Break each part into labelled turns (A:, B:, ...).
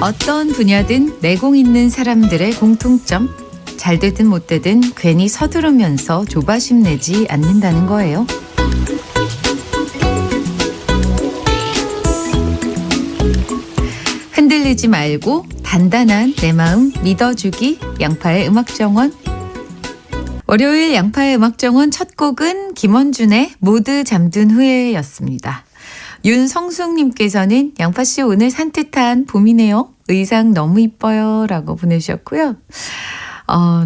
A: 어떤 분야든 내공 있는 사람들의 공통점. 잘 되든 못 되든 괜히 서두르면서 조바심 내지 않는다는 거예요. 흔들리지 말고 단단한 내 마음 믿어주기. 양파의 음악정원. 월요일 양파의 음악정원 첫 곡은 김원준의 모두 잠든 후에였습니다. 윤성숙님께서는 양파씨 오늘 산뜻한 봄이네요. 의상 너무 이뻐요 라고 보내주셨고요.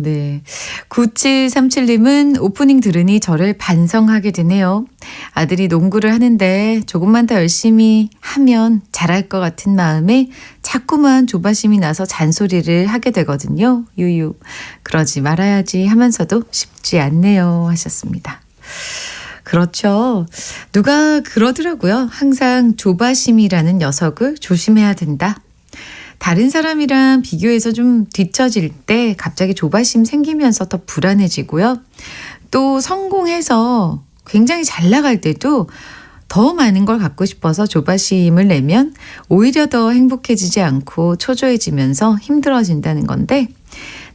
A: 네. 9737님은 오프닝 들으니 저를 반성하게 되네요. 아들이 농구를 하는데 조금만 더 열심히 하면 잘할 것 같은 마음에 자꾸만 조바심이 나서 잔소리를 하게 되거든요. 유유. 그러지 말아야지 하면서도 쉽지 않네요 하셨습니다. 그렇죠. 누가 그러더라고요. 항상 조바심이라는 녀석을 조심해야 된다. 다른 사람이랑 비교해서 좀 뒤처질 때 갑자기 조바심 생기면서 더 불안해지고요. 또 성공해서 굉장히 잘 나갈 때도 더 많은 걸 갖고 싶어서 조바심을 내면 오히려 더 행복해지지 않고 초조해지면서 힘들어진다는 건데,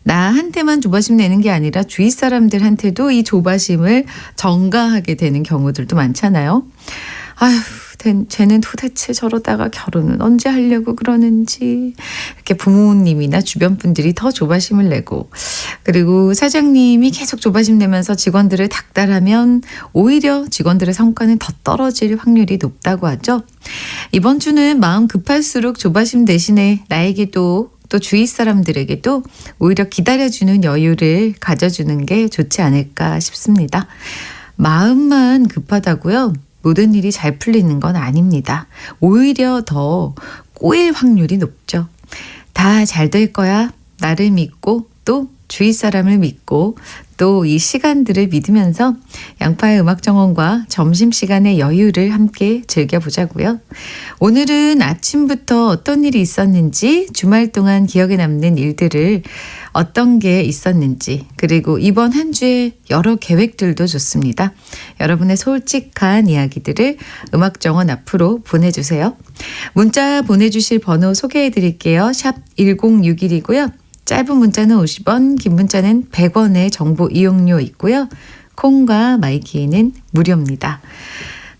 A: 나한테만 조바심 내는 게 아니라 주위 사람들한테도 이 조바심을 전가하게 되는 경우들도 많잖아요. 아휴, 쟤는 도대체 저러다가 결혼은 언제 하려고 그러는지, 이렇게 부모님이나 주변 분들이 더 조바심을 내고, 그리고 사장님이 계속 조바심 내면서 직원들을 닥달하면 오히려 직원들의 성과는 더 떨어질 확률이 높다고 하죠. 이번 주는 마음 급할수록 조바심 대신에 나에게도 또 주위 사람들에게도 오히려 기다려주는 여유를 가져주는 게 좋지 않을까 싶습니다. 마음만 급하다고요? 모든 일이 잘 풀리는 건 아닙니다. 오히려 더 꼬일 확률이 높죠. 다 잘 될 거야. 나를 믿고 또 주위 사람을 믿고 또 이 시간들을 믿으면서 양파의 음악정원과 점심시간의 여유를 함께 즐겨보자고요. 오늘은 아침부터 어떤 일이 있었는지, 주말 동안 기억에 남는 일들을 어떤 게 있었는지, 그리고 이번 한 주의 여러 계획들도 좋습니다. 여러분의 솔직한 이야기들을 음악정원 앞으로 보내주세요. 문자 보내주실 번호 소개해드릴게요. 샵 1061이고요. 짧은 문자는 50원, 긴 문자는 100원의 정보 이용료 있고요. 콩과 마이키는 무료입니다.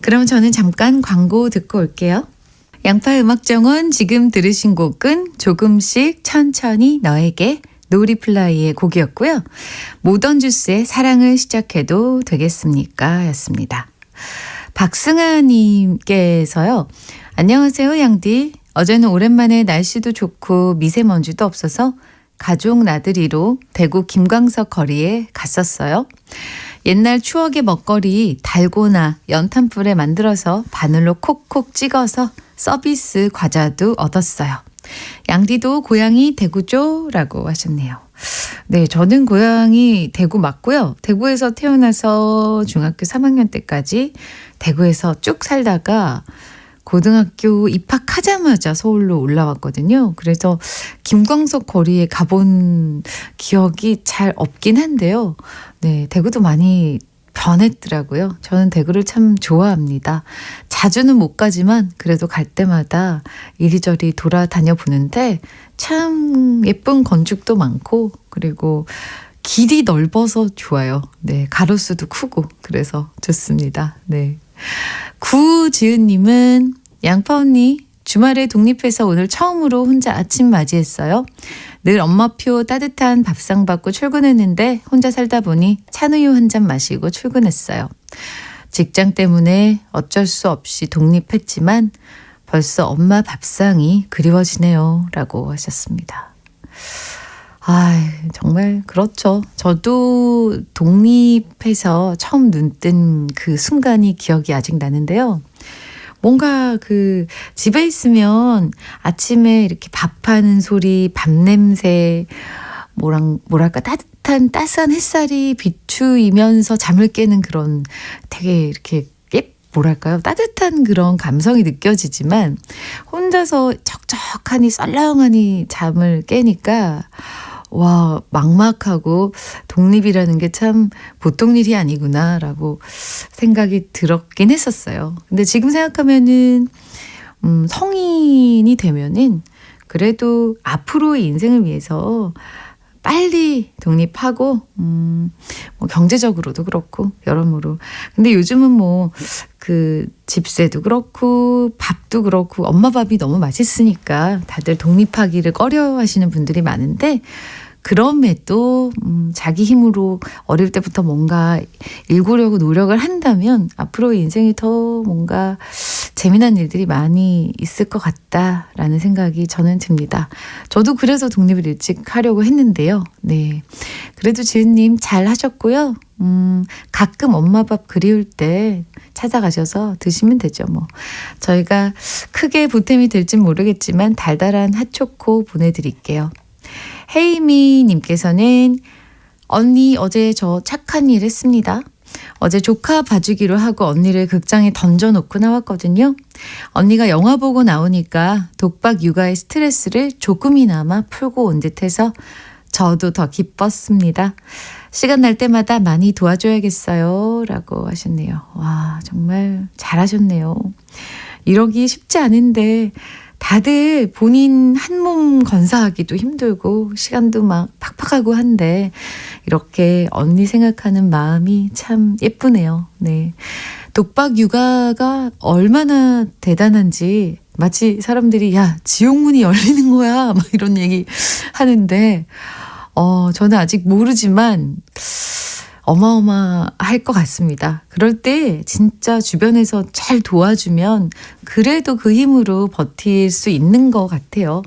A: 그럼 저는 잠깐 광고 듣고 올게요. 양파 음악정원 지금 들으신 곡은 조금씩 천천히 너에게, 노리플라이의 곡이었고요. 모던주스의 사랑을 시작해도 되겠습니까? 였습니다. 박승아님께서요. 안녕하세요 양디. 어제는 오랜만에 날씨도 좋고 미세먼지도 없어서 가족 나들이로 대구 김광석 거리에 갔었어요. 옛날 추억의 먹거리 달고나 연탄불에 만들어서 바늘로 콕콕 찍어서 서비스 과자도 얻었어요. 양디도 고향이 대구죠? 라고 하셨네요. 네, 저는 고향이 대구 맞고요. 대구에서 태어나서 중학교 3학년 때까지 대구에서 쭉 살다가 고등학교 입학하자마자 서울로 올라왔거든요. 그래서 김광석 거리에 가본 기억이 잘 없긴 한데요. 네, 대구도 많이 변했더라고요. 저는 대구를 참 좋아합니다. 자주는 못 가지만 그래도 갈 때마다 이리저리 돌아다녀 보는데 참 예쁜 건축도 많고, 그리고 길이 넓어서 좋아요. 네, 가로수도 크고 그래서 좋습니다. 네. 구지은님은 양파 언니 주말에 독립해서 오늘 처음으로 혼자 아침 맞이했어요. 늘 엄마표 따뜻한 밥상 받고 출근했는데 혼자 살다 보니 찬우유 한 잔 마시고 출근했어요. 직장 때문에 어쩔 수 없이 독립했지만 벌써 엄마 밥상이 그리워지네요. 라고 하셨습니다. 정말 그렇죠. 저도 독립해서 처음 눈 뜬 그 순간이 기억이 아직 나는데요. 뭔가 그 집에 있으면 아침에 이렇게 밥하는 소리, 밥 냄새, 뭐랄까 따스한 het살이 비추이면서 잠을 깨는 그런 되게 이렇게 뭐랄까요? 따뜻한 그런 감성이 느껴지지만 혼자서 척척하니 썰렁하니 잠을 깨니까 와, 막막하고 독립이라는 게 참 보통 일이 아니구나라고 생각이 들었긴 했었어요. 근데 지금 생각하면은 성인이 되면은 그래도 앞으로의 인생을 위해서 빨리 독립하고 뭐 경제적으로도 그렇고 여러모로. 근데 요즘은 뭐 그 집세도 그렇고 밥도 그렇고 엄마 밥이 너무 맛있으니까 다들 독립하기를 꺼려하시는 분들이 많은데, 그럼에도 자기 힘으로 어릴 때부터 뭔가 일구려고 노력을 한다면 앞으로의 인생이 더 뭔가 재미난 일들이 많이 있을 것 같다라는 생각이 저는 듭니다. 저도 그래서 독립을 일찍 하려고 했는데요. 네, 그래도 지은님 잘 하셨고요. 가끔 엄마 밥 그리울 때 찾아가셔서 드시면 되죠. 뭐 저희가 크게 보탬이 될진 모르겠지만 달달한 핫초코 보내드릴게요. 헤이미 님께서는 언니 어제 저 착한 일 했습니다. 어제 조카 봐주기로 하고 언니를 극장에 던져놓고 나왔거든요. 언니가 영화 보고 나오니까 독박 육아의 스트레스를 조금이나마 풀고 온 듯해서 저도 더 기뻤습니다. 시간 날 때마다 많이 도와줘야겠어요 라고 하셨네요. 와, 정말 잘하셨네요. 이러기 쉽지 않은데 다들 본인 한 몸 건사하기도 힘들고 시간도 막 팍팍하고 한데 이렇게 언니 생각하는 마음이 참 예쁘네요. 네, 독박 육아가 얼마나 대단한지 마치 사람들이 야 지옥문이 열리는 거야 막 이런 얘기 하는데 저는 아직 모르지만 어마어마할 것 같습니다. 그럴 때 진짜 주변에서 잘 도와주면 그래도 그 힘으로 버틸 수 있는 것 같아요.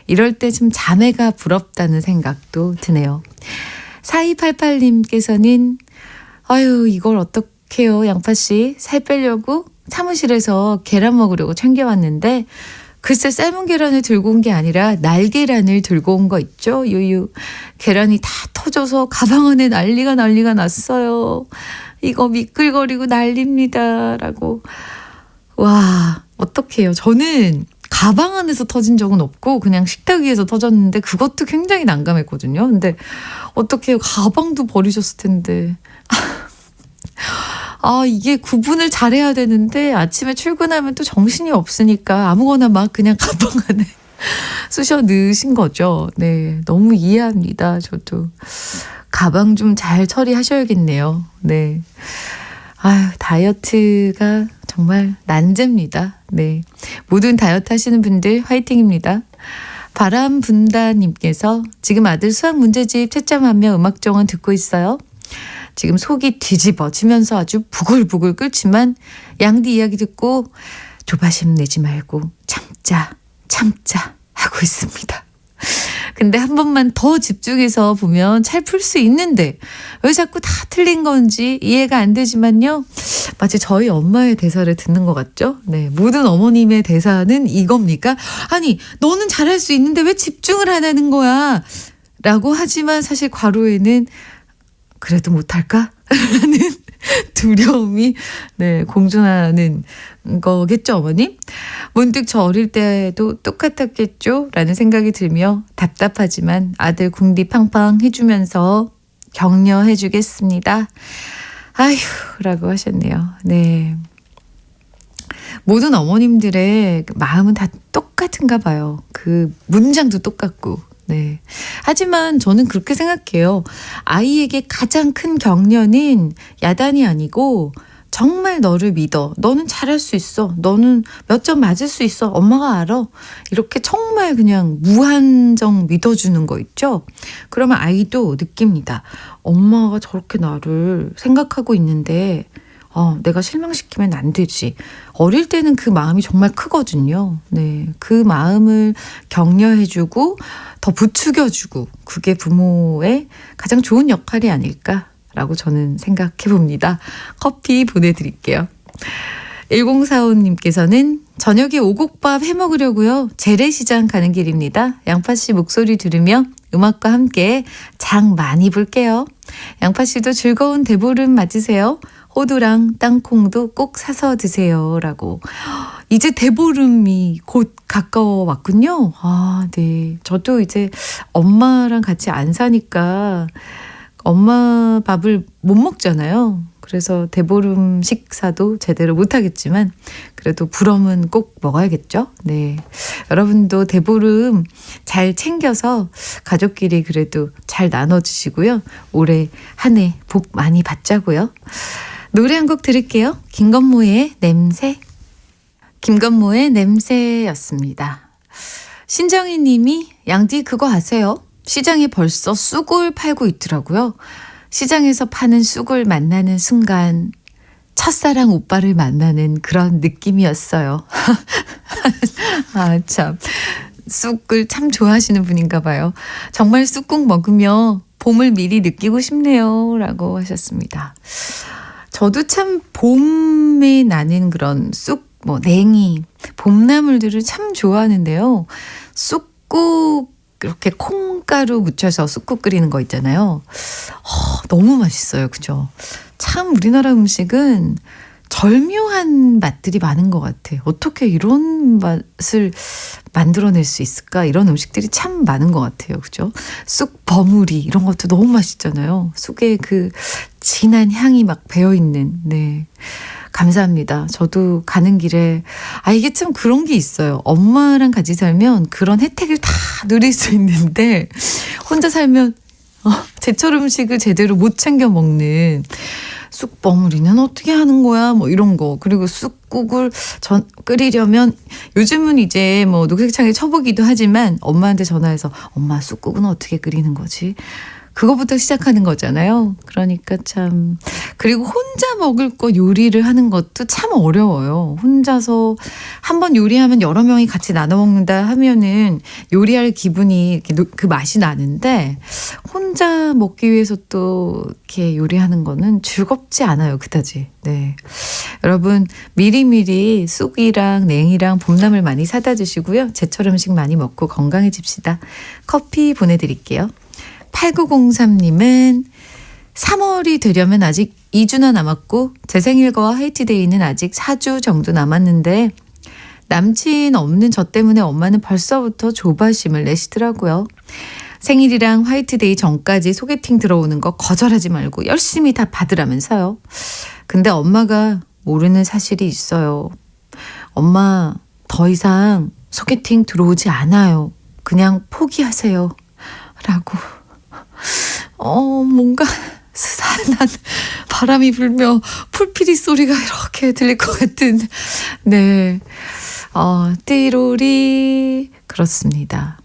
A: 이럴 때 좀 자매가 부럽다는 생각도 드네요. 4288님께서는 아유 이걸 어떡해요 양파씨, 살 빼려고 사무실에서 계란 먹으려고 챙겨왔는데 글쎄 삶은 계란을 들고 온 게 아니라 날계란을 들고 온 거 있죠. 유유. 계란이 다 터져서 가방 안에 난리가 났어요. 이거 미끌거리고 난립니다. 라고. 와, 어떡해요. 저는 가방 안에서 터진 적은 없고 그냥 식탁 위에서 터졌는데 그것도 굉장히 난감했거든요. 근데 어떡해요. 가방도 버리셨을 텐데. 이게 구분을 잘해야 되는데 아침에 출근하면 또 정신이 없으니까 아무거나 막 그냥 가방 안에 쑤셔 넣으신 거죠. 네, 너무 이해합니다. 저도 가방 좀 잘 처리하셔야겠네요. 네, 다이어트가 정말 난제입니다. 네, 모든 다이어트 하시는 분들 화이팅입니다. 바람분다님께서 지금 아들 수학 문제집 채점하며 음악정원 듣고 있어요. 지금 속이 뒤집어지면서 아주 부글부글 끓지만 양디 이야기 듣고 조바심 내지 말고 참자 하고 있습니다. 근데 한 번만 더 집중해서 보면 잘 풀 수 있는데 왜 자꾸 다 틀린 건지 이해가 안 되지만요. 마치 저희 엄마의 대사를 듣는 것 같죠? 네, 모든 어머님의 대사는 이겁니까? 아니 너는 잘할 수 있는데 왜 집중을 안 하는 거야? 라고 하지만 사실 괄호에는 그래도 못할까? 라는 두려움이 공존하는 거겠죠, 어머님? 문득 저 어릴 때도 똑같았겠죠? 라는 생각이 들며 답답하지만 아들 궁디 팡팡 해주면서 격려해 주겠습니다. 아휴 라고 하셨네요. 네, 모든 어머님들의 마음은 다 똑같은가 봐요. 그 문장도 똑같고. 네. 하지만 저는 그렇게 생각해요. 아이에게 가장 큰 격려는 야단이 아니고 정말 너를 믿어. 너는 잘할 수 있어. 너는 몇 점 맞을 수 있어. 엄마가 알아. 이렇게 정말 그냥 무한정 믿어주는 거 있죠. 그러면 아이도 느낍니다. 엄마가 저렇게 나를 생각하고 있는데 내가 실망시키면 안 되지. 어릴 때는 그 마음이 정말 크거든요. 네, 그 마음을 격려해주고 더 부추겨주고 그게 부모의 가장 좋은 역할이 아닐까라고 저는 생각해 봅니다. 커피 보내드릴게요. 1045님께서는 저녁에 오곡밥 해먹으려고요. 재래시장 가는 길입니다. 양파씨 목소리 들으며 음악과 함께 장 많이 볼게요. 양파씨도 즐거운 대보름 맞으세요. 호두랑 땅콩도 꼭 사서 드세요. 라고. 이제 대보름이 곧 가까워 왔군요. 아, 네. 저도 이제 엄마랑 같이 안 사니까 엄마 밥을 못 먹잖아요. 그래서 대보름 식사도 제대로 못 하겠지만 그래도 불엄은 꼭 먹어야겠죠. 네. 여러분도 대보름 잘 챙겨서 가족끼리 그래도 잘 나눠주시고요. 올해 한 해 복 많이 받자고요. 노래 한 곡 들을게요. 김건모의 냄새. 김건모의 냄새였습니다. 신정희 님이 양디 그거 아세요? 시장에 벌써 쑥을 팔고 있더라고요. 시장에서 파는 쑥을 만나는 순간 첫사랑 오빠를 만나는 그런 느낌이었어요. 아, 참. 쑥을 참 좋아하시는 분인가 봐요. 정말 쑥국 먹으며 봄을 미리 느끼고 싶네요. 라고 하셨습니다. 저도 참 봄에 나는 그런 쑥, 냉이, 봄나물들을 참 좋아하는데요. 쑥국 이렇게 콩가루 묻혀서 쑥국 끓이는 거 있잖아요. 너무 맛있어요. 그죠? 참 우리나라 음식은 절묘한 맛들이 많은 것 같아요. 어떻게 이런 맛을 만들어낼 수 있을까? 이런 음식들이 참 많은 것 같아요. 그죠? 쑥 버무리 이런 것도 너무 맛있잖아요. 쑥의 그 진한 향이 막 배어있는. 네. 감사합니다. 저도 가는 길에 이게 참 그런 게 있어요. 엄마랑 같이 살면 그런 혜택을 다 누릴 수 있는데 혼자 살면 제철 음식을 제대로 못 챙겨 먹는 쑥 버무리는 어떻게 하는 거야? 이런 거. 그리고 쑥국을 끓이려면 요즘은 이제 녹색창에 쳐보기도 하지만 엄마한테 전화해서 엄마 쑥국은 어떻게 끓이는 거지? 그거부터 시작하는 거잖아요. 그러니까 참. 그리고 혼자 먹을 거 요리를 하는 것도 참 어려워요. 혼자서 한번 요리하면 여러 명이 같이 나눠 먹는다 하면은 요리할 기분이 그 맛이 나는데 혼자 먹기 위해서 또 이렇게 요리하는 거는 즐겁지 않아요. 그다지. 네. 여러분 미리미리 쑥이랑 냉이랑 봄나물 많이 사다 주시고요. 제철 음식 많이 먹고 건강해집시다. 커피 보내드릴게요. 8903님은 3월이 되려면 아직 2주나 남았고 제 생일과 화이트데이는 아직 4주 정도 남았는데 남친 없는 저 때문에 엄마는 벌써부터 조바심을 내시더라고요. 생일이랑 화이트데이 전까지 소개팅 들어오는 거 거절하지 말고 열심히 다 받으라면서요. 근데 엄마가 모르는 사실이 있어요. 엄마 더 이상 소개팅 들어오지 않아요. 그냥 포기하세요. 라고. 뭔가 스산한 바람이 불며 풀피리 소리가 이렇게 들릴 것 같은. 네. 띠로리. 그렇습니다.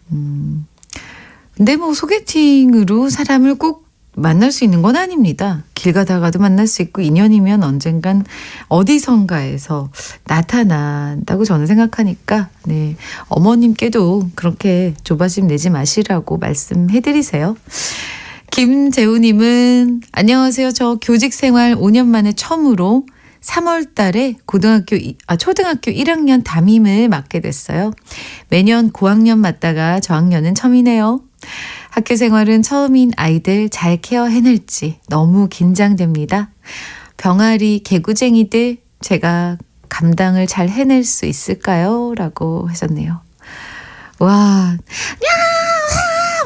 A: 근데 소개팅으로 사람을 꼭 만날 수 있는 건 아닙니다. 길 가다가도 만날 수 있고 인연이면 언젠간 어디선가에서 나타난다고 저는 생각하니까 네, 어머님께도 그렇게 조바심 내지 마시라고 말씀해드리세요. 김재우님은 안녕하세요. 저 교직 생활 5년 만에 처음으로 3월 달에 초등학교 1학년 담임을 맡게 됐어요. 매년 고학년 맡다가 저학년은 처음이네요. 학교 생활은 처음인 아이들 잘 케어해낼지 너무 긴장됩니다. 병아리 개구쟁이들 제가 감당을 잘 해낼 수 있을까요? 라고 하셨네요. 와,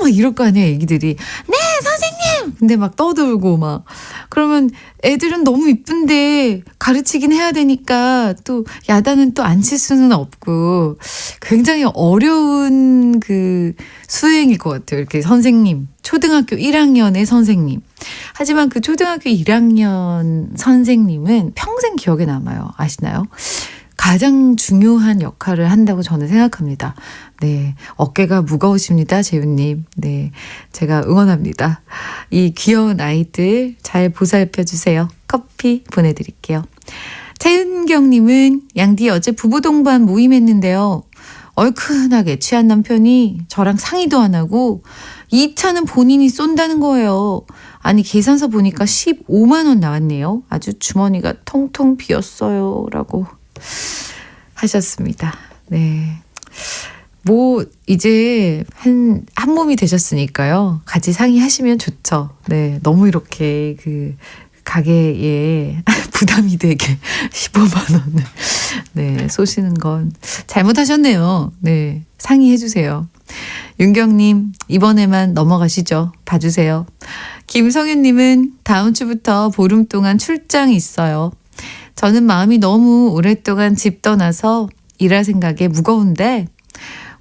A: 막 이럴 거 아니에요, 애기들이. 네, 선생님! 근데 막 떠들고 막. 그러면 애들은 너무 이쁜데 가르치긴 해야 되니까 또 야단은 또 안 칠 수는 없고 굉장히 어려운 그 수행일 것 같아요. 이렇게 선생님, 초등학교 1학년의 선생님. 하지만 그 초등학교 1학년 선생님은 평생 기억에 남아요. 아시나요? 가장 중요한 역할을 한다고 저는 생각합니다. 네, 어깨가 무거우십니다, 재훈님. 네, 제가 응원합니다. 이 귀여운 아이들 잘 보살펴 주세요. 커피 보내드릴게요. 최은경님은 양디 어제 부부 동반 모임했는데요. 얼큰하게 취한 남편이 저랑 상의도 안 하고 2차는 본인이 쏜다는 거예요. 아니 계산서 보니까 15만 원 나왔네요. 아주 주머니가 텅텅 비었어요. 라고 하셨습니다. 네. 이제 한 몸이 되셨으니까요. 같이 상의하시면 좋죠. 네. 너무 이렇게 가게에 부담이 되게 15만 원을 네, 쏘시는 건 잘못하셨네요. 네, 상의해 주세요. 윤경님, 이번에만 넘어가시죠. 봐주세요. 김성윤님은 다음 주부터 보름 동안 출장이 있어요. 저는 마음이 너무 오랫동안 집 떠나서 일할 생각에 무거운데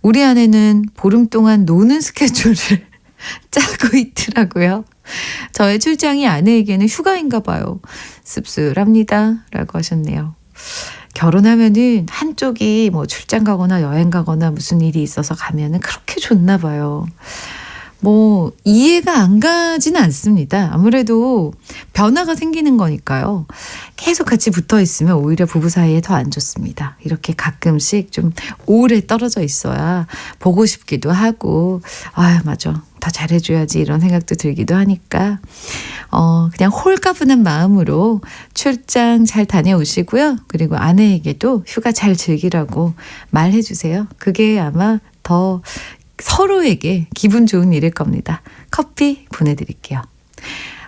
A: 우리 아내는 보름 동안 노는 스케줄을 짜고 있더라고요. 저의 출장이 아내에게는 휴가인가 봐요. 씁쓸합니다. 라고 하셨네요. 결혼하면은 한쪽이 뭐 출장 가거나 여행 가거나 무슨 일이 있어서 가면은 그렇게 좋나 봐요. 뭐 이해가 안 가지는 않습니다. 아무래도 변화가 생기는 거니까요. 계속 같이 붙어 있으면 오히려 부부 사이에 더 안 좋습니다. 이렇게 가끔씩 좀 오래 떨어져 있어야 보고 싶기도 하고 아유 맞아 더 잘해줘야지 이런 생각도 들기도 하니까 그냥 홀가분한 마음으로 출장 잘 다녀오시고요. 그리고 아내에게도 휴가 잘 즐기라고 말해주세요. 그게 아마 더 서로에게 기분 좋은 일일 겁니다. 커피 보내드릴게요.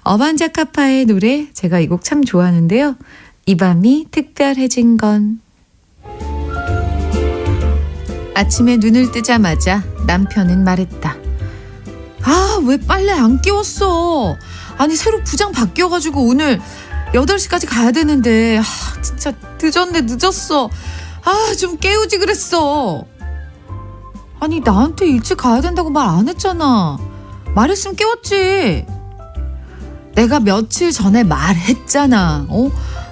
A: 어반자카파의 노래 제가 이 곡 참 좋아하는데요. 이 밤이 특별해진 건. 아침에 눈을 뜨자마자 남편은 말했다. 아, 왜 빨래 안 깨웠어? 아니 새로 부장 바뀌어가지고 오늘 8시까지 가야 되는데 진짜 늦었어. 좀 깨우지 그랬어. 아니 나한테 일찍 가야 된다고 말 안 했잖아. 말했으면 깨웠지. 내가 며칠 전에 말했잖아.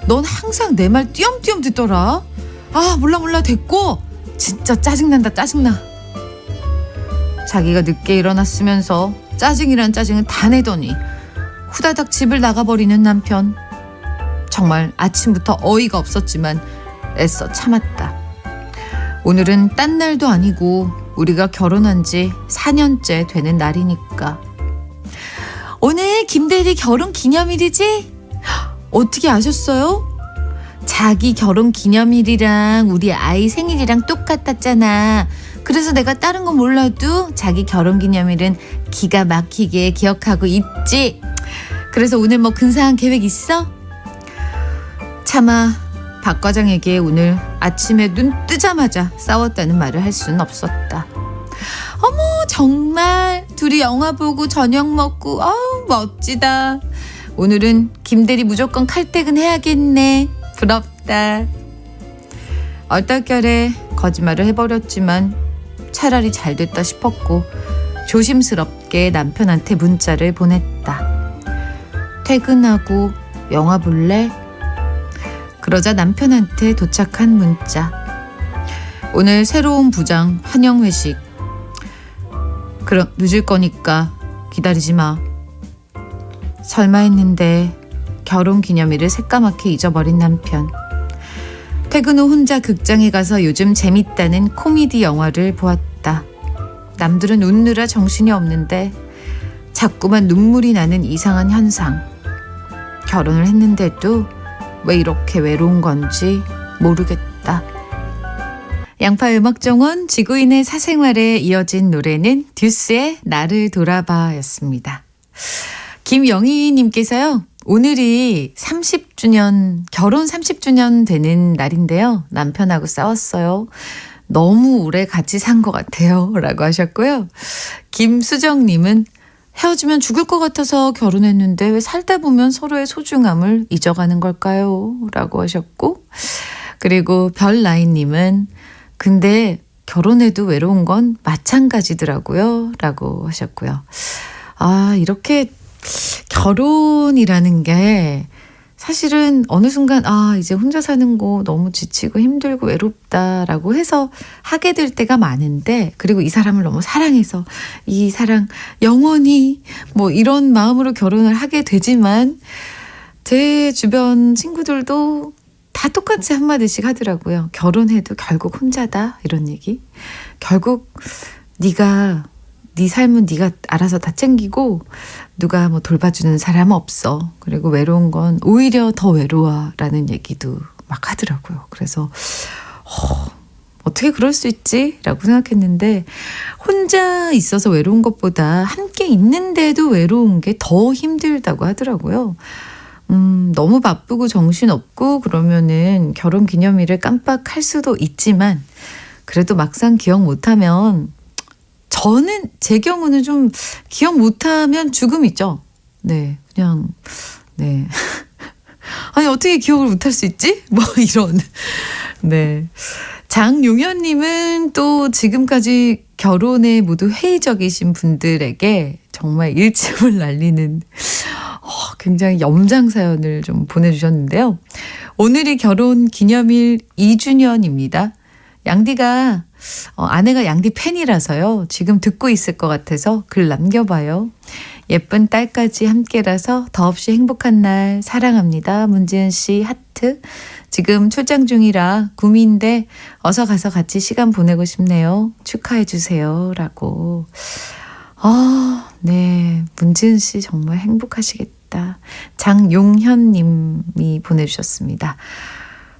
A: 넌 항상 내 말 띄엄띄엄 듣더라. 몰라 됐고. 진짜 짜증난다 짜증나. 자기가 늦게 일어났으면서 짜증이란 짜증은 다 내더니 후다닥 집을 나가버리는 남편. 정말 아침부터 어이가 없었지만 애써 참았다. 오늘은 딴 날도 아니고 우리가 결혼한 지 4년째 되는 날이니까. 오늘 김대리 결혼 기념일이지? 어떻게 아셨어요? 자기 결혼 기념일이랑 우리 아이 생일이랑 똑같았잖아. 그래서 내가 다른 건 몰라도 자기 결혼 기념일은 기가 막히게 기억하고 있지. 그래서 오늘 뭐 근사한 계획 있어? 차마 박 과장에게 오늘 아침에 눈 뜨자마자 싸웠다는 말을 할 수는 없었다. 어머 정말 둘이 영화 보고 저녁 먹고 멋지다. 오늘은 김대리 무조건 칼퇴근 해야겠네. 부럽다. 얼떨결에 거짓말을 해버렸지만 차라리 잘 됐다 싶었고 조심스럽게 남편한테 문자를 보냈다. 퇴근하고 영화 볼래? 그러자 남편한테 도착한 문자. 오늘 새로운 부장 환영 회식. 그럼 늦을 거니까 기다리지 마. 설마 했는데 결혼 기념일을 새까맣게 잊어버린 남편. 퇴근 후 혼자 극장에 가서 요즘 재밌다는 코미디 영화를 보았다. 남들은 웃느라 정신이 없는데 자꾸만 눈물이 나는 이상한 현상. 결혼을 했는데도 왜 이렇게 외로운 건지 모르겠다. 양파 음악정원 지구인의 사생활에 이어진 노래는 듀스의 나를 돌아봐 였습니다. 김영희님께서요. 오늘이 30주년, 결혼 30주년 되는 날인데요. 남편하고 싸웠어요. 너무 오래 같이 산 것 같아요. 라고 하셨고요. 김수정님은 헤어지면 죽을 것 같아서 결혼했는데 왜 살다 보면 서로의 소중함을 잊어가는 걸까요? 라고 하셨고, 그리고 별나인님은 근데 결혼해도 외로운 건 마찬가지더라고요. 라고 하셨고요. 이렇게 결혼이라는 게 사실은 어느 순간 이제 혼자 사는 거 너무 지치고 힘들고 외롭다라고 해서 하게 될 때가 많은데, 그리고 이 사람을 너무 사랑해서 이 사랑 영원히 뭐 이런 마음으로 결혼을 하게 되지만 제 주변 친구들도 다 똑같이 한마디씩 하더라고요. 결혼해도 결국 혼자다 이런 얘기. 결국 네 삶은 네가 알아서 다 챙기고 누가 뭐 돌봐주는 사람 없어. 그리고 외로운 건 오히려 더 외로워라는 얘기도 막 하더라고요. 그래서 어떻게 그럴 수 있지? 라고 생각했는데 혼자 있어서 외로운 것보다 함께 있는데도 외로운 게 더 힘들다고 하더라고요. 너무 바쁘고 정신없고 그러면은 결혼 기념일을 깜빡할 수도 있지만 그래도 막상 기억 못하면 저는 제 경우는 좀 기억 못하면 죽음이죠. 네, 그냥 네. 아니 어떻게 기억을 못할 수 있지? 뭐 이런. 네. 장용현님은 또 지금까지 결혼에 모두 회의적이신 분들에게 정말 일침을 날리는 굉장히 염장 사연을 좀 보내주셨는데요. 오늘이 결혼 기념일 2주년입니다. 양디가 아내가 양디 팬이라서요. 지금 듣고 있을 것 같아서 글 남겨봐요. 예쁜 딸까지 함께라서 더없이 행복한 날 사랑합니다. 문지은 씨 하트. 지금 출장 중이라 구미인데 어서 가서 같이 시간 보내고 싶네요. 축하해 주세요. 라고. 네. 문지은 씨 정말 행복하시겠다. 장용현 님이 보내주셨습니다.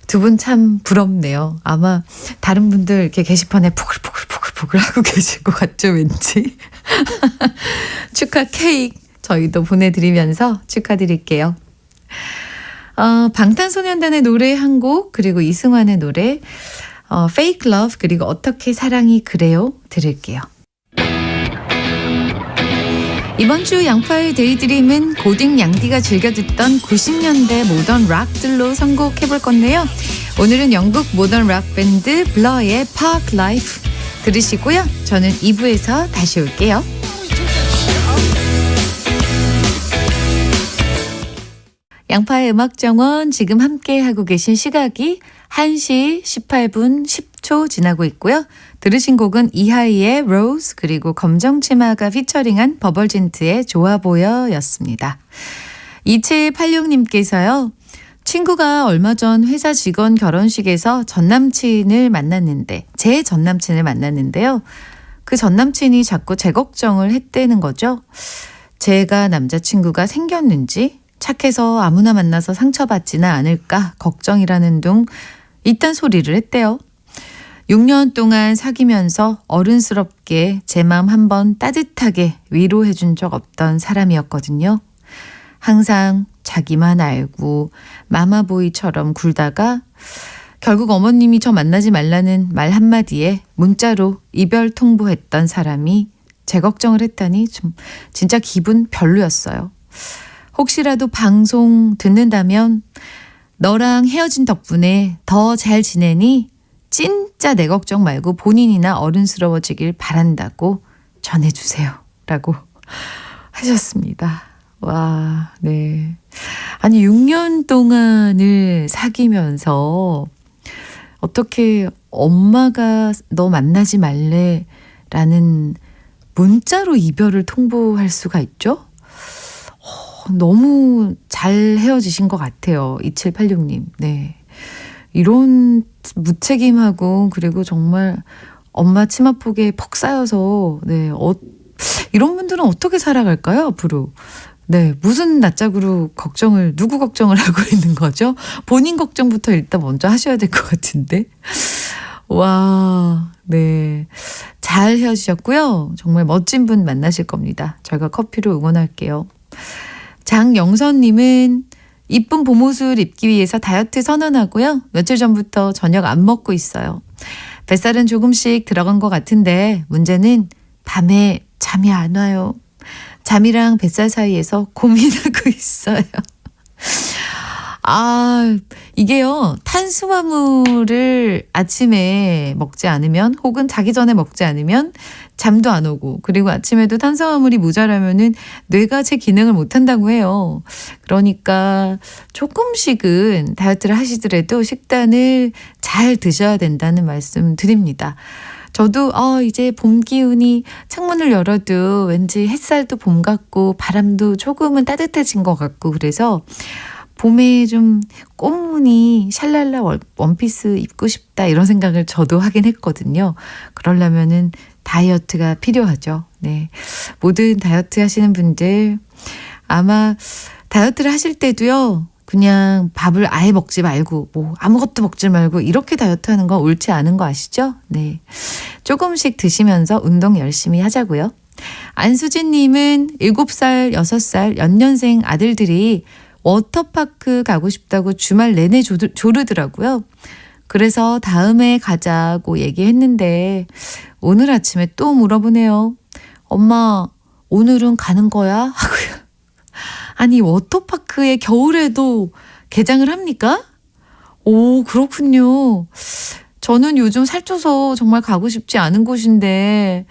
A: 두 분 참 부럽네요. 아마 다른 분들 이렇게 게시판에 포글포글 하고 계실 것 같죠, 왠지. 축하 케이크 저희도 보내드리면서 축하드릴게요. 방탄소년단의 노래 한 곡 그리고 이승환의 노래 Fake Love 그리고 어떻게 사랑이 그래요 들을게요. 이번 주 양파의 데이드림은 고딩 양디가 즐겨 듣던 90년대 모던 락들로 선곡해볼 건데요. 오늘은 영국 모던 락 밴드 블러의 Park Life 들으시고요. 저는 2부에서 다시 올게요. 양파의 음악정원 지금 함께하고 계신 시각이 1시 18분 10초 지나고 있고요. 들으신 곡은 이하이의 Rose 그리고 검정치마가 피처링한 버벌진트의 좋아 보여 였습니다. 2786님께서요. 친구가 얼마 전 회사 직원 결혼식에서 제 전남친을 만났는데요. 그 전남친이 자꾸 제 걱정을 했다는 거죠. 제가 남자친구가 생겼는지 착해서 아무나 만나서 상처받지는 않을까 걱정이라는 둥 이딴 소리를 했대요. 6년 동안 사귀면서 어른스럽게 제 마음 한번 따뜻하게 위로해 준 적 없던 사람이었거든요. 항상 자기만 알고 마마보이처럼 굴다가 결국 어머님이 저 만나지 말라는 말 한마디에 문자로 이별 통보했던 사람이 제 걱정을 했다니 좀 진짜 기분 별로였어요. 혹시라도 방송 듣는다면 너랑 헤어진 덕분에 더 잘 지내니 진짜 내 걱정 말고 본인이나 어른스러워지길 바란다고 전해주세요. 라고 하셨습니다. 와, 네. 아니, 6년 동안을 사귀면서 어떻게 엄마가 너 만나지 말래 라는 문자로 이별을 통보할 수가 있죠? 너무 잘 헤어지신 것 같아요. 2786님. 네. 이런 무책임하고 그리고 정말 엄마 치마폭에 퍽 쌓여서 네. 이런 분들은 어떻게 살아갈까요? 앞으로. 네. 무슨 낯짝으로 누구 걱정을 하고 있는 거죠? 본인 걱정부터 일단 먼저 하셔야 될 것 같은데. 와. 네. 잘 헤어지셨고요. 정말 멋진 분 만나실 겁니다. 저희가 커피로 응원할게요. 장영선님은 이쁜 봄옷을 입기 위해서 다이어트 선언하고요. 며칠 전부터 저녁 안 먹고 있어요. 뱃살은 조금씩 들어간 것 같은데 문제는 밤에 잠이 안 와요. 잠이랑 뱃살 사이에서 고민하고 있어요. 이게요. 탄수화물을 아침에 먹지 않으면 혹은 자기 전에 먹지 않으면 잠도 안 오고 그리고 아침에도 탄수화물이 모자라면은 뇌가 제 기능을 못 한다고 해요. 그러니까 조금씩은 다이어트를 하시더라도 식단을 잘 드셔야 된다는 말씀 드립니다. 저도 이제 봄 기운이 창문을 열어도 왠지 햇살도 봄 같고 바람도 조금은 따뜻해진 것 같고 그래서 봄에 좀 꽃무늬 샬랄라 원피스 입고 싶다 이런 생각을 저도 하긴 했거든요. 그러려면은 다이어트가 필요하죠. 네. 모든 다이어트 하시는 분들 아마 다이어트를 하실 때도요. 그냥 밥을 아예 먹지 말고 아무것도 먹지 말고 이렇게 다이어트 하는 거 옳지 않은 거 아시죠? 네. 조금씩 드시면서 운동 열심히 하자고요. 안수진 님은 7살, 6살 연년생 아들들이 워터파크 가고 싶다고 주말 내내 조르더라고요. 그래서 다음에 가자고 얘기했는데 오늘 아침에 또 물어보네요. 엄마, 오늘은 가는 거야? 하고요. 아니, 워터파크에 겨울에도 개장을 합니까? 오, 그렇군요. 저는 요즘 살쪄서 정말 가고 싶지 않은 곳인데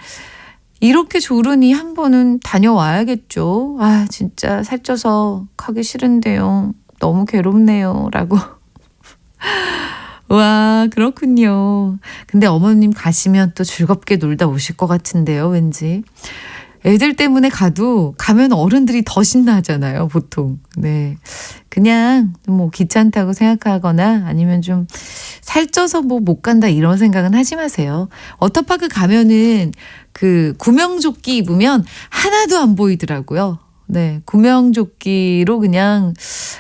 A: 이렇게 조르니 한 번은 다녀와야겠죠. 아, 진짜 살쪄서 가기 싫은데요. 너무 괴롭네요. 라고. 와, 그렇군요. 근데 어머님 가시면 또 즐겁게 놀다 오실 것 같은데요, 왠지. 애들 때문에 가면 어른들이 더 신나하잖아요, 보통. 네. 그냥 뭐 귀찮다고 생각하거나 아니면 좀 살쪄서 뭐 못 간다 이런 생각은 하지 마세요. 워터파크 가면은 그 구명조끼 입으면 하나도 안 보이더라고요. 네. 구명조끼로 그냥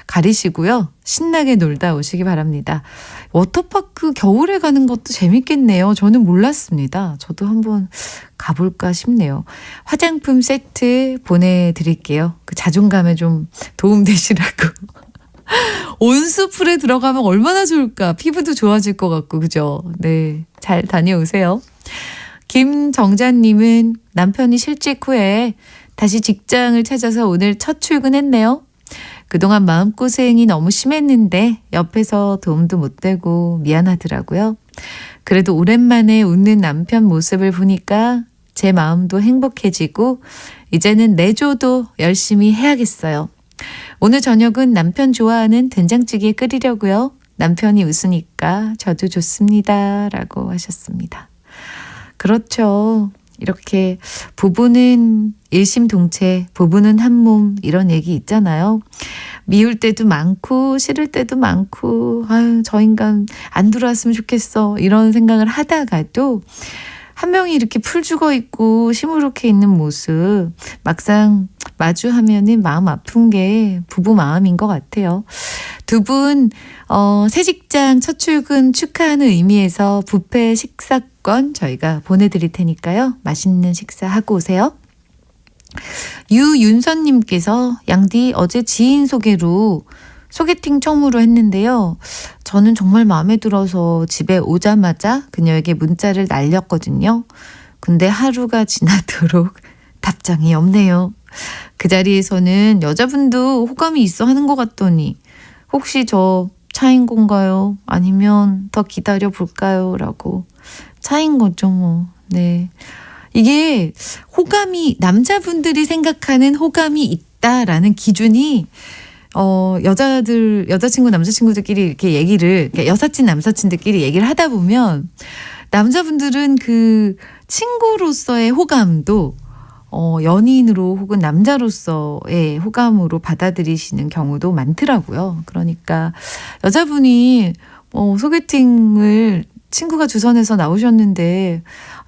A: 가리시고요. 신나게 놀다 오시기 바랍니다. 워터파크 겨울에 가는 것도 재밌겠네요. 저는 몰랐습니다. 저도 한번 가볼까 싶네요. 화장품 세트 보내드릴게요. 그 자존감에 좀 도움되시라고. 온수풀에 들어가면 얼마나 좋을까. 피부도 좋아질 것 같고, 그죠? 네. 잘 다녀오세요. 김정자님은 남편이 실직 후에 다시 직장을 찾아서 오늘 첫 출근했네요. 그동안 마음고생이 너무 심했는데 옆에서 도움도 못 되고 미안하더라고요. 그래도 오랜만에 웃는 남편 모습을 보니까 제 마음도 행복해지고 이제는 내조도 열심히 해야겠어요. 오늘 저녁은 남편 좋아하는 된장찌개 끓이려고요. 남편이 웃으니까 저도 좋습니다. 라고 하셨습니다. 그렇죠. 이렇게 부부는 일심동체, 부부는 한 몸 이런 얘기 있잖아요. 미울 때도 많고 싫을 때도 많고 아유 저 인간 안 들어왔으면 좋겠어 이런 생각을 하다가도 한 명이 이렇게 풀 죽어 있고 시무룩해 있는 모습 막상 마주하면은 마음 아픈 게 부부 마음인 것 같아요. 두 분 새 직장 첫 출근 축하하는 의미에서 뷔페 식사권 저희가 보내드릴 테니까요. 맛있는 식사하고 오세요. 유윤선님께서 양디 어제 지인 소개로 소개팅 처음으로 했는데요. 저는 정말 마음에 들어서 집에 오자마자 그녀에게 문자를 날렸거든요. 근데 하루가 지나도록 답장이 없네요. 그 자리에서는 여자분도 호감이 있어 하는 것 같더니 혹시 저 차인 건가요? 아니면 더 기다려 볼까요? 라고. 차인 거죠 뭐. 네. 이게 남자분들이 생각하는 호감이 있다라는 기준이 여자친구, 남자친구들끼리 이렇게 얘기를, 여사친, 남사친들끼리 얘기를 하다 보면 남자분들은 그 친구로서의 호감도 연인으로 혹은 남자로서의 호감으로 받아들이시는 경우도 많더라고요. 그러니까 여자분이 소개팅을 친구가 주선해서 나오셨는데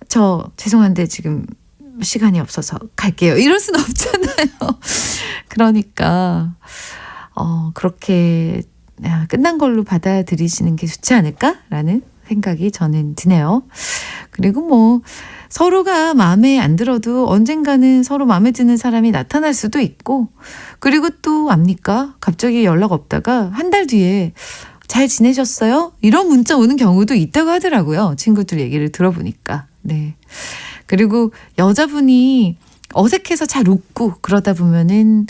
A: 저 죄송한데 지금 시간이 없어서 갈게요. 이럴 수는 없잖아요. 그러니까 그렇게 끝난 걸로 받아들이시는 게 좋지 않을까라는 생각이 저는 드네요. 그리고 뭐 서로가 마음에 안 들어도 언젠가는 서로 마음에 드는 사람이 나타날 수도 있고 그리고 또 압니까? 갑자기 연락 없다가 한 달 뒤에 잘 지내셨어요? 이런 문자 오는 경우도 있다고 하더라고요. 친구들 얘기를 들어보니까. 네. 그리고 여자분이 어색해서 잘 웃고 그러다 보면은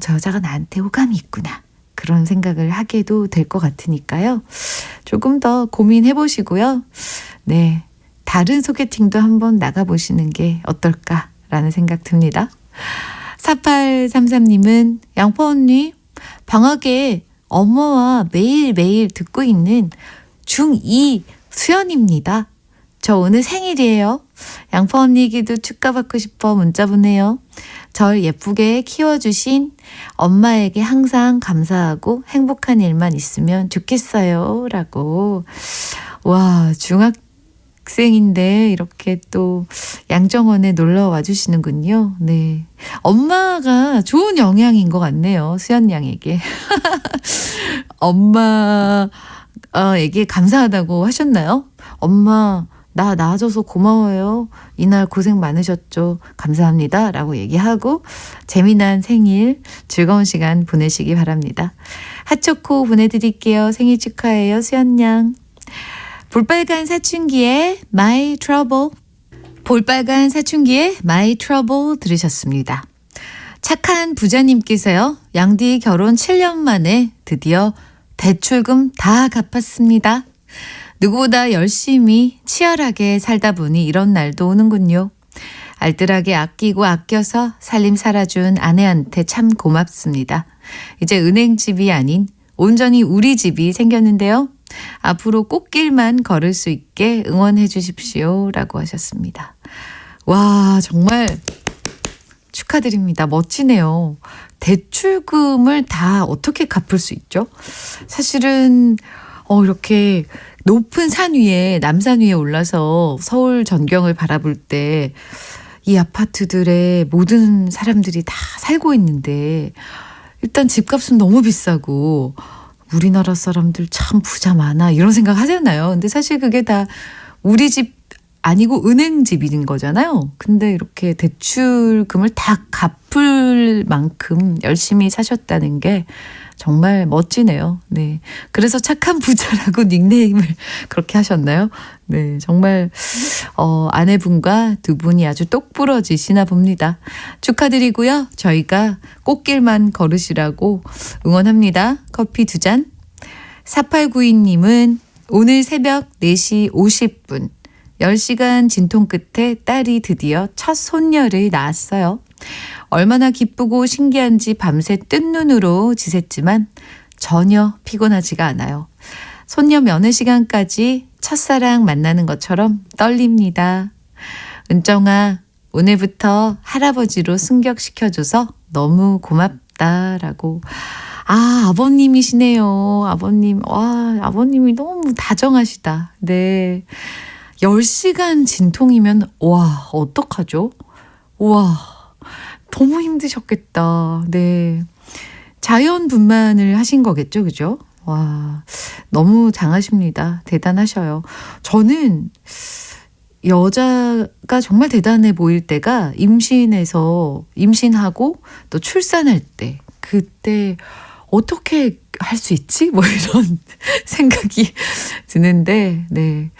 A: 저 여자가 나한테 호감이 있구나. 그런 생각을 하게도 될 것 같으니까요. 조금 더 고민해 보시고요. 네. 다른 소개팅도 한번 나가보시는 게 어떨까라는 생각 듭니다. 4833님은 양파 언니 방학에 엄마와 매일매일 듣고 있는 중2 수연입니다. 저 오늘 생일이에요. 양파 언니에게도 축하받고 싶어 문자 보내요. 절 예쁘게 키워주신 엄마에게 항상 감사하고 행복한 일만 있으면 좋겠어요. 라고. 와, 중학생인데 이렇게 또 양정원에 놀러 와주시는군요. 네. 엄마가 좋은 영향인 것 같네요. 수연 양에게. 엄마에게 감사하다고 하셨나요? 엄마, 나 나아져서 고마워요. 이날 고생 많으셨죠. 감사합니다. 라고 얘기하고 재미난 생일, 즐거운 시간 보내시기 바랍니다. 핫초코 보내드릴게요. 생일 축하해요. 수연양. 볼빨간 사춘기의 My Trouble. 볼빨간 사춘기의 My Trouble 들으셨습니다. 착한 부자님께서요. 양디 결혼 7년 만에 드디어 대출금 다 갚았습니다. 누구보다 열심히 치열하게 살다 보니 이런 날도 오는군요. 알뜰하게 아끼고 아껴서 살림 살아준 아내한테 참 고맙습니다. 이제 은행집이 아닌 온전히 우리 집이 생겼는데요. 앞으로 꽃길만 걸을 수 있게 응원해 주십시오. 라고 하셨습니다. 와, 정말 축하드립니다. 멋지네요. 대출금을 다 어떻게 갚을 수 있죠? 사실은 이렇게 높은 산 위에, 남산 위에 올라서 서울 전경을 바라볼 때 이 아파트들의 모든 사람들이 다 살고 있는데 일단 집값은 너무 비싸고 우리나라 사람들 참 부자 많아 이런 생각 하잖아요. 근데 사실 그게 다 우리 집 아니고 은행집인 거잖아요. 근데 이렇게 대출금을 다 갚을 만큼 열심히 사셨다는 게 정말 멋지네요. 네. 그래서 착한 부자라고 닉네임을 그렇게 하셨나요? 네. 정말, 아내분과 두 분이 아주 똑부러지시나 봅니다. 축하드리고요. 저희가 꽃길만 걸으시라고 응원합니다. 커피 2잔. 4892님은 오늘 새벽 4시 50분 10시간 진통 끝에 딸이 드디어 첫 손녀를 낳았어요. 얼마나 기쁘고 신기한지 밤새 뜬 눈으로 지샜지만 전혀 피곤하지가 않아요. 손녀 면회 시간까지 첫사랑 만나는 것처럼 떨립니다. 은정아, 오늘부터 할아버지로 승격시켜줘서 너무 고맙다라고. 아, 아버님이시네요. 아버님. 와, 아버님이 너무 다정하시다. 네. 10시간 진통이면 와, 어떡하죠? 와, 너무 힘드셨겠다. 네. 자연분만을 하신 거겠죠, 그죠? 와, 너무 장하십니다. 대단하셔요. 저는 여자가 정말 대단해 보일 때가 임신하고 또 출산할 때, 그때 어떻게 할 수 있지? 뭐 이런 생각이 드는데, 네.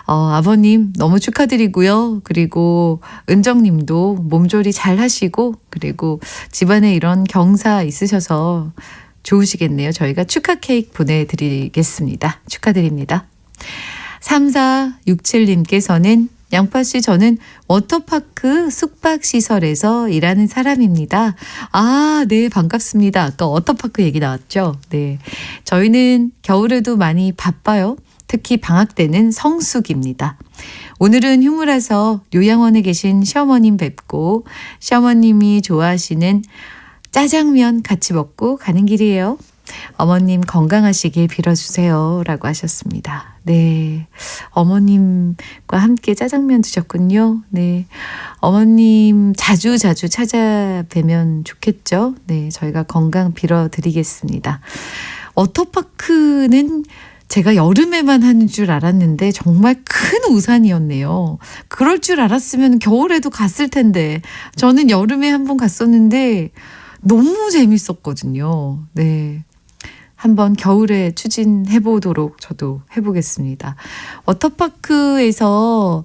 A: 아버님 너무 축하드리고요. 그리고 은정님도 몸조리 잘 하시고, 그리고 집안에 이런 경사 있으셔서 좋으시겠네요. 저희가 축하 케이크 보내드리겠습니다. 축하드립니다. 3467님께서는 양파씨, 저는 워터파크 숙박시설에서 일하는 사람입니다. 아, 네, 반갑습니다. 아까 워터파크 얘기 나왔죠? 네. 저희는 겨울에도 많이 바빠요. 특히 방학 때는 성수기입니다. 오늘은 휴무라서 요양원에 계신 시어머님 뵙고 시어머님이 좋아하시는 짜장면 같이 먹고 가는 길이에요. 어머님 건강하시길 빌어주세요. 라고 하셨습니다. 네. 어머님과 함께 짜장면 드셨군요. 네. 어머님 자주 찾아뵈면 좋겠죠. 네. 저희가 건강 빌어드리겠습니다. 워터파크는 제가 여름에만 하는 줄 알았는데 정말 큰 우산이었네요. 그럴 줄 알았으면 겨울에도 갔을 텐데 저는 여름에 한번 갔었는데 너무 재밌었거든요. 네. 한번 겨울에 추진해 보도록 저도 해보겠습니다. 워터파크에서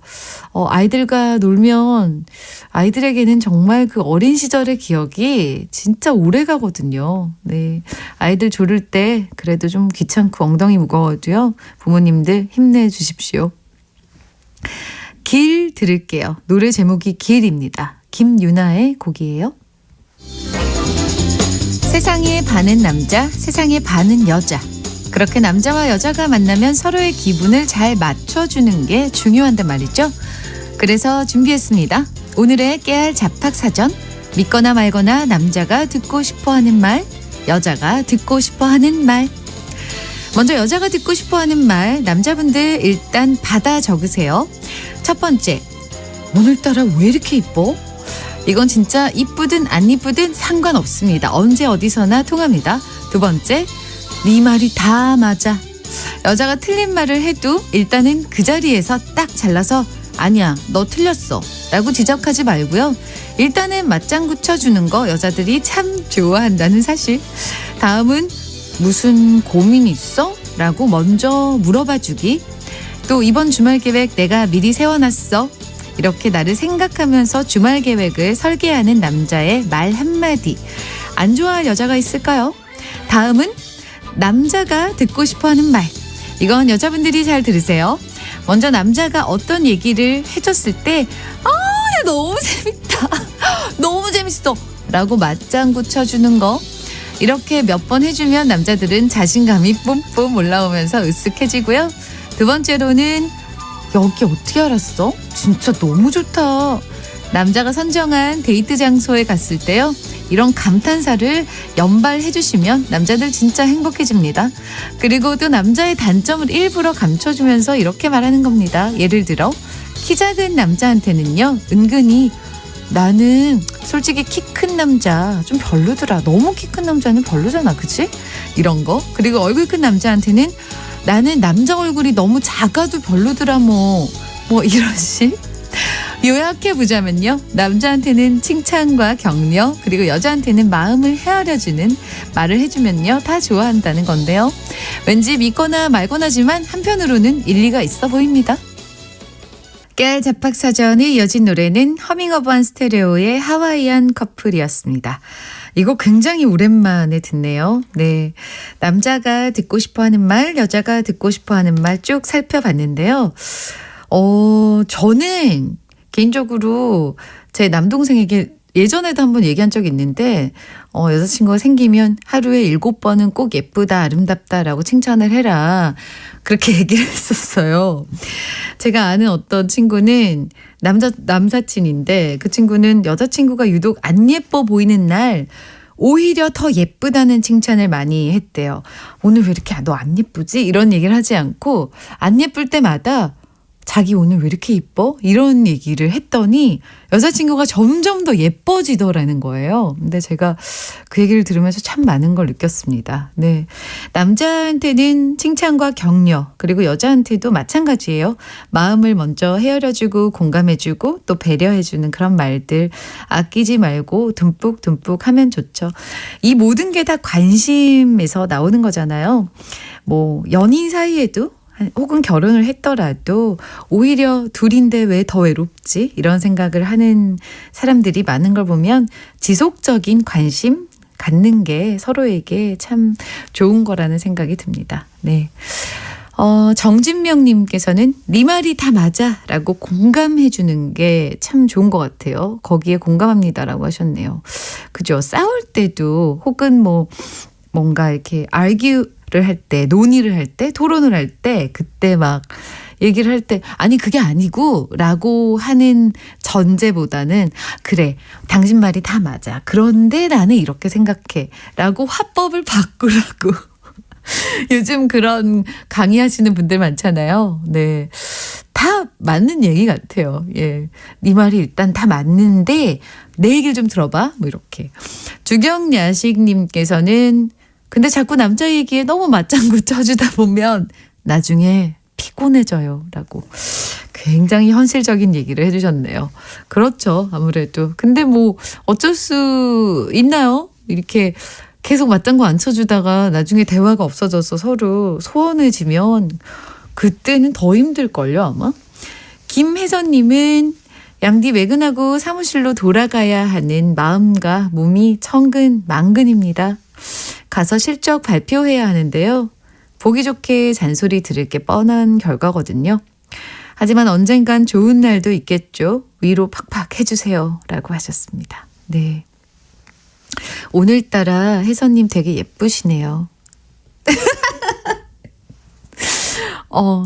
A: 아이들과 놀면 아이들에게는 정말 그 어린 시절의 기억이 진짜 오래 가거든요. 네. 아이들 조를 때 그래도 좀 귀찮고 엉덩이 무거워도요. 부모님들 힘내주십시오. 길 들을게요. 노래 제목이 길입니다. 김유나의 곡이에요. 세상에 반은 남자, 세상에 반은 여자. 그렇게 남자와 여자가 만나면 서로의 기분을 잘 맞춰주는 게 중요한데 말이죠. 그래서 준비했습니다. 오늘의 깨알 잡학사전. 믿거나 말거나 남자가 듣고 싶어하는 말, 여자가 듣고 싶어하는 말. 먼저 여자가 듣고 싶어하는 말, 남자분들 일단 받아 적으세요. 첫 번째, 오늘따라 왜 이렇게 이뻐? 이건 진짜 이쁘든 안 이쁘든 상관없습니다. 언제 어디서나 통합니다. 두 번째, 네 말이 다 맞아. 여자가 틀린 말을 해도 일단은 그 자리에서 딱 잘라서 아니야, 너 틀렸어 라고 지적하지 말고요. 일단은 맞장구 쳐주는 거 여자들이 참 좋아한다는 사실. 다음은 무슨 고민 있어? 라고 먼저 물어봐 주기. 또 이번 주말 계획 내가 미리 세워놨어. 이렇게 나를 생각하면서 주말 계획을 설계하는 남자의 말 한마디. 안 좋아할 여자가 있을까요? 다음은 남자가 듣고 싶어하는 말. 이건 여자분들이 잘 들으세요. 먼저 남자가 어떤 얘기를 해줬을 때 야, 너무 재밌다. 너무 재밌어. 라고 맞장구 쳐주는 거. 이렇게 몇 번 해주면 남자들은 자신감이 뿜뿜 올라오면서 으쓱해지고요. 두 번째로는 여기 어떻게 알았어? 진짜 너무 좋다. 남자가 선정한 데이트 장소에 갔을 때요. 이런 감탄사를 연발해 주시면 남자들 진짜 행복해집니다. 그리고 또 남자의 단점을 일부러 감춰주면서 이렇게 말하는 겁니다. 예를 들어 키 작은 남자한테는요. 은근히 나는 솔직히 키 큰 남자 좀 별로더라. 너무 키 큰 남자는 별로잖아. 그치? 이런 거. 그리고 얼굴 큰 남자한테는 나는 남자 얼굴이 너무 작아도 별로더라. 뭐 이런 식. 요약해보자면요. 남자한테는 칭찬과 격려, 그리고 여자한테는 마음을 헤아려주는 말을 해주면요. 다 좋아한다는 건데요. 왠지 믿거나 말거나지만 한편으로는 일리가 있어 보입니다. 깨알 잡학사전에 이어진 노래는 허밍어반 스테레오의 하와이안 커플이었습니다. 이거 굉장히 오랜만에 듣네요. 네, 남자가 듣고 싶어하는 말, 여자가 듣고 싶어하는 말 쭉 살펴봤는데요. 저는 개인적으로 제 남동생에게 예전에도 한번 얘기한 적이 있는데 여자친구가 생기면 하루에 7번은 꼭 예쁘다 아름답다라고 칭찬을 해라 그렇게 얘기를 했었어요. 제가 아는 어떤 친구는 남사친인데 그 친구는 여자친구가 유독 안 예뻐 보이는 날 오히려 더 예쁘다는 칭찬을 많이 했대요. 오늘 왜 이렇게 너 안 예쁘지? 이런 얘기를 하지 않고 안 예쁠 때마다 자기 오늘 왜 이렇게 예뻐? 이런 얘기를 했더니 여자친구가 점점 더 예뻐지더라는 거예요. 근데 제가 그 얘기를 들으면서 참 많은 걸 느꼈습니다. 네, 남자한테는 칭찬과 격려, 그리고 여자한테도 마찬가지예요. 마음을 먼저 헤아려주고 공감해주고 또 배려해주는 그런 말들 아끼지 말고 듬뿍듬뿍 하면 좋죠. 이 모든 게 다 관심에서 나오는 거잖아요. 뭐 연인 사이에도 혹은 결혼을 했더라도 오히려 둘인데 왜 더 외롭지? 이런 생각을 하는 사람들이 많은 걸 보면 지속적인 관심 갖는 게 서로에게 참 좋은 거라는 생각이 듭니다. 네. 정진명님께서는 네 말이 다 맞아 라고 공감해 주는 게 참 좋은 것 같아요. 거기에 공감합니다라고 하셨네요. 그죠? 싸울 때도 혹은 뭔가 이렇게 를 할 때, 논의를 할 때, 토론을 할 때, 그때 막 얘기를 할 때, 아니, 그게 아니고, 라고 하는 전제보다는, 그래, 당신 말이 다 맞아. 그런데 나는 이렇게 생각해. 라고 화법을 바꾸라고. 요즘 그런 강의하시는 분들 많잖아요. 네. 다 맞는 얘기 같아요. 예. 네 말이 일단 다 맞는데, 내 얘기를 좀 들어봐. 뭐 이렇게. 주경야식님께서는 근데 자꾸 남자 얘기에 너무 맞장구 쳐주다 보면 나중에 피곤해져요. 라고 굉장히 현실적인 얘기를 해주셨네요. 그렇죠. 아무래도. 근데 어쩔 수 있나요? 이렇게 계속 맞장구 안 쳐주다가 나중에 대화가 없어져서 서로 소원해지면 그때는 더 힘들걸요, 아마. 김혜선님은 양디 외근하고 사무실로 돌아가야 하는 마음과 몸이 천근만근입니다. 가서 실적 발표해야 하는데요. 보기 좋게 잔소리 들을 게 뻔한 결과거든요. 하지만 언젠간 좋은 날도 있겠죠. 위로 팍팍 해주세요. 라고 하셨습니다. 네. 오늘따라 혜선님 되게 예쁘시네요.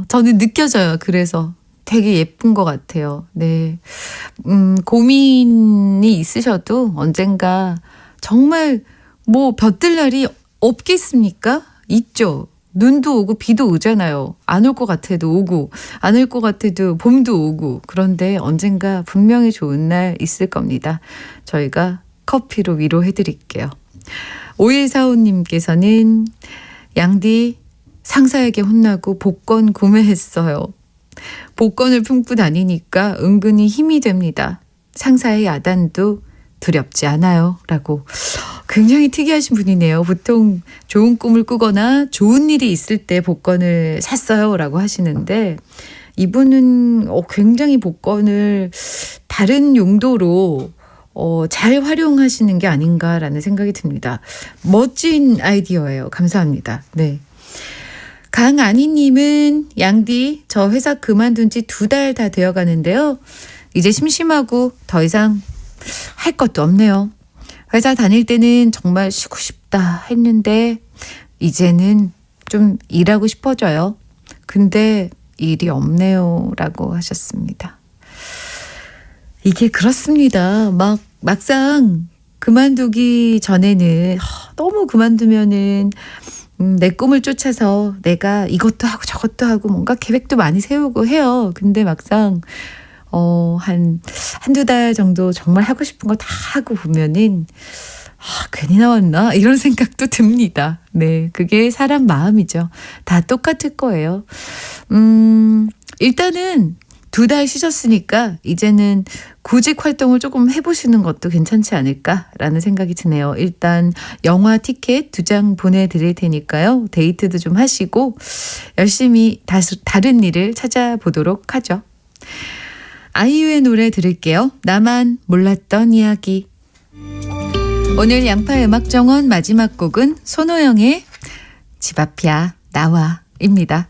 A: 저는 느껴져요. 그래서 되게 예쁜 것 같아요. 네. 고민이 있으셔도 언젠가 정말 볕들 날이 없겠습니까? 있죠. 눈도 오고 비도 오잖아요. 안 올 것 같아도 오고 안 올 것 같아도 봄도 오고 그런데 언젠가 분명히 좋은 날 있을 겁니다. 저희가 커피로 위로해 드릴게요. 5145님께서는 양디 상사에게 혼나고 복권 구매했어요. 복권을 품고 다니니까 은근히 힘이 됩니다. 상사의 야단도 두렵지 않아요. 라고 굉장히 특이하신 분이네요. 보통 좋은 꿈을 꾸거나 좋은 일이 있을 때 복권을 샀어요. 라고 하시는데 이분은 굉장히 복권을 다른 용도로 잘 활용하시는 게 아닌가라는 생각이 듭니다. 멋진 아이디어예요. 감사합니다. 네. 강아니님은 양디 저 회사 그만둔 지 2달 다 되어 가는데요. 이제 심심하고 더 이상 할 것도 없네요. 회사 다닐 때는 정말 쉬고 싶다 했는데 이제는 좀 일하고 싶어져요. 근데 일이 없네요. 라고 하셨습니다. 이게 그렇습니다. 막상 그만두기 전에는 너무 그만두면은 내 꿈을 쫓아서 내가 이것도 하고 저것도 하고 뭔가 계획도 많이 세우고 해요. 근데 막상 한두 달 정도 정말 하고 싶은 거 다 하고 보면은 괜히 나왔나? 이런 생각도 듭니다. 네, 그게 사람 마음이죠. 다 똑같을 거예요. 일단은 2달 쉬셨으니까 이제는 구직 활동을 조금 해보시는 것도 괜찮지 않을까라는 생각이 드네요. 일단 영화 티켓 2장 보내드릴 테니까요. 데이트도 좀 하시고 열심히 다른 일을 찾아보도록 하죠. 아이유의 노래 들을게요. 나만 몰랐던 이야기. 오늘 양파의 음악정원 마지막 곡은 손호영의 집 앞이야 나와입니다.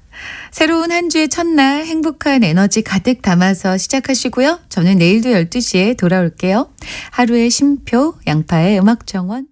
A: 새로운 한 주의 첫날 행복한 에너지 가득 담아서 시작하시고요. 저는 내일도 12시에 돌아올게요. 하루의 쉼표 양파의 음악정원.